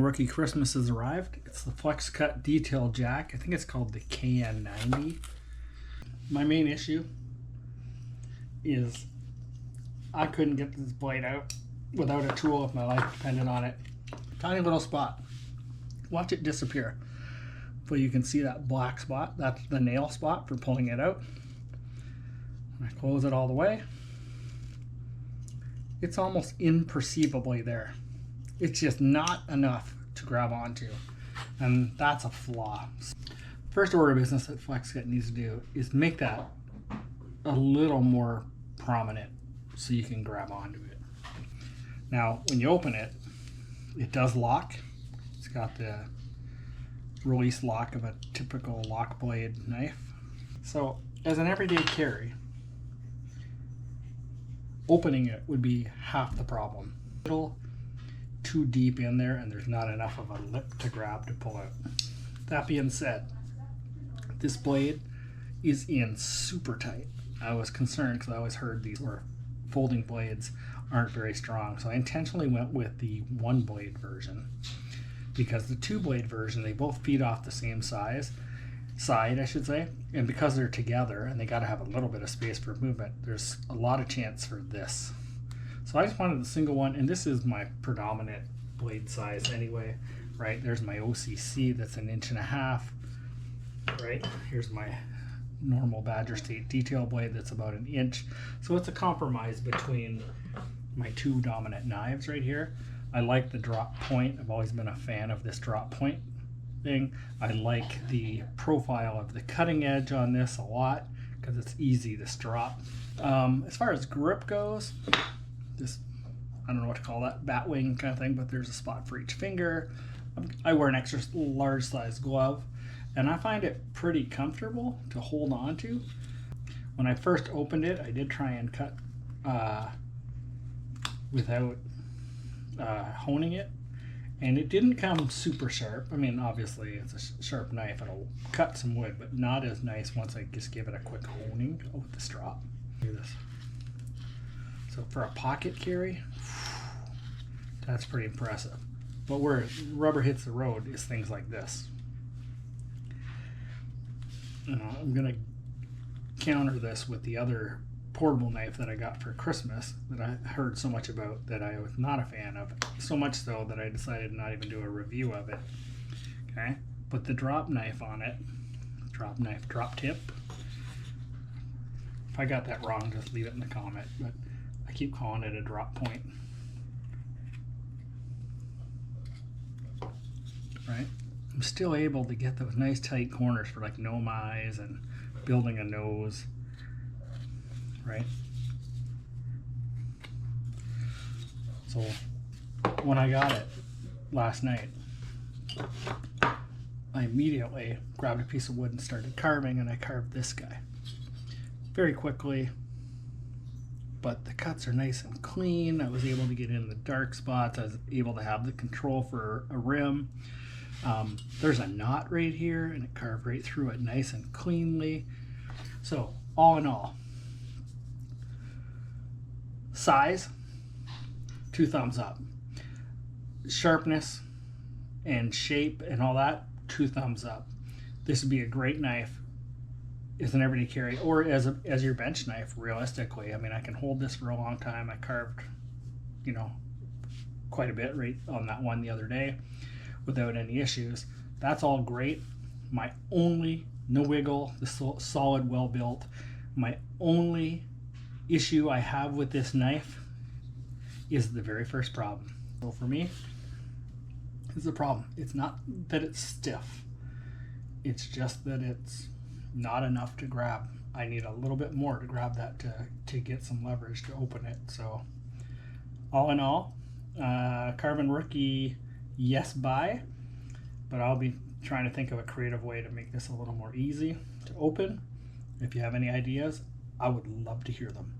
Rookie Christmas has arrived. It's the Flexcut Detail Jack. I think it's called the KN90. My main issue is I couldn't get this blade out without a tool if my life depended on it. Tiny little spot. Watch it disappear. But you can see that black spot. That's the nail spot for pulling it out. I close it all the way. It's almost imperceivably there. It's just not enough to grab onto, and that's a flaw. First order of business that Flexcut needs to do is make that a little more prominent so you can grab onto it. Now when you open it, it does lock. It's got the release lock of a typical lock blade knife. So as an everyday carry, opening it would be half the problem. Little too deep in there, and there's not enough of a lip to grab to pull out. That being said, this blade is in super tight. I was concerned because I always heard these folding blades aren't very strong, so I intentionally went with the one blade version, because the two blade version, they both feed off the same side I should say, and because they're together and they got to have a little bit of space for movement, there's a lot of chance for this. So I just wanted the single one, and this is my predominant blade size anyway, right? There's my OCC that's 1.5 inches, right? Here's my normal Badger State detail blade that's about 1 inch. So it's a compromise between my two dominant knives right here. I like the drop point. I've always been a fan of this drop point thing. I like the profile of the cutting edge on this a lot because it's easy to strop. As far as grip goes, this, I don't know what to call that, batwing kind of thing, but there's a spot for each finger. I wear an extra large size glove, and I find it pretty comfortable to hold on to. When I first opened it, I did try and cut without honing it, and it didn't come super sharp. I mean, obviously it's a sharp knife, it'll cut some wood, but not as nice once I just give it a quick honing with the strop. Look at this. So for a pocket carry, that's pretty impressive. But where rubber hits the road is things like this. I'm gonna counter this with the other portable knife that I got for Christmas that I heard so much about that I was not a fan of. So much so that I decided not even do a review of it. Okay, put the drop knife on it. Drop knife, drop tip. If I got that wrong, just leave it in the comment. But I keep calling it a drop point. Right? I'm still able to get those nice tight corners for like gnome eyes and building a nose. Right? So when I got it last night, I immediately grabbed a piece of wood and started carving, and I carved this guy very quickly. But the cuts are nice and clean. I was able to get in the dark spots. I was able to have the control for a rim. There's a knot right here, and it carved right through it nice and cleanly. So all in all, size, 2 thumbs up. Sharpness and shape and all that, 2 thumbs up. This would be a great knife as an everyday carry, or as your bench knife, realistically. I mean, I can hold this for a long time. I carved, quite a bit right on that one the other day without any issues. That's all great. My only, no wiggle, the solid, well built. My only issue I have with this knife is the very first problem. So for me, it's a problem. It's not that it's stiff. It's just that it's not enough to grab. I need a little bit more to grab that to get some leverage to open it. So all in all, Carbon Rookie, yes, buy, but I'll be trying to think of a creative way to make this a little more easy to open. If you have any ideas, I would love to hear them.